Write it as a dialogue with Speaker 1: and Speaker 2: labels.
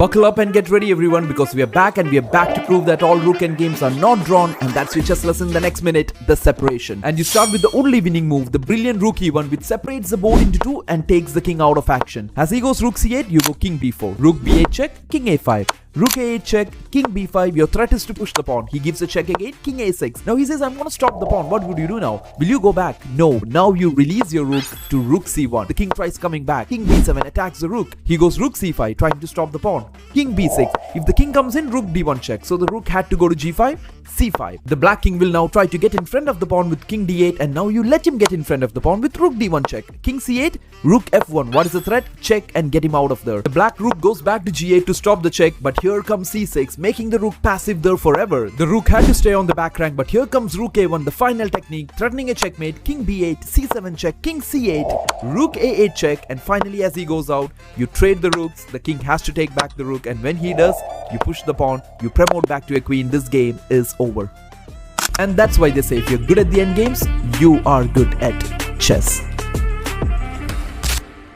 Speaker 1: Buckle up and get ready everyone, because we are back and we are back to prove that all Rook Endgames are not drawn, and that's your chess lesson the next minute, the separation. And you start with the only winning move, the brilliant Rook E1, which separates the board into two and takes the king out of action. As he goes Rook C8, you go King B4, Rook B8 check, King A5. Rook A8 check, King B5, your threat is to push the pawn. He gives a check again, King A6. Now he says, I'm gonna stop the pawn. What would you do now? Will you go back? No, now you release your rook to Rook C1. The king tries coming back. King B7 attacks the rook. He goes Rook C5, trying to stop the pawn. King B6. If the king comes in, Rook D1 check. So the rook had to go to G5. C5. The black king will now try to get in front of the pawn with King D8, and now you let him get in front of the pawn with Rook D1 check. King C8, Rook F1. What is the threat? Check and get him out of there. The black rook goes back to G8 to stop the check, but here comes C6, making the rook passive there forever. The rook had to stay on the back rank, but here comes Rook A1, the final technique, threatening a checkmate. King B8, C7 check, King C8, Rook A8 check, and finally as he goes out, you trade the rooks. The king has to take back the rook, and when he does, you push the pawn, you promote back to a queen. This game is over. And that's why they say if you're good at the end games, you are good at chess.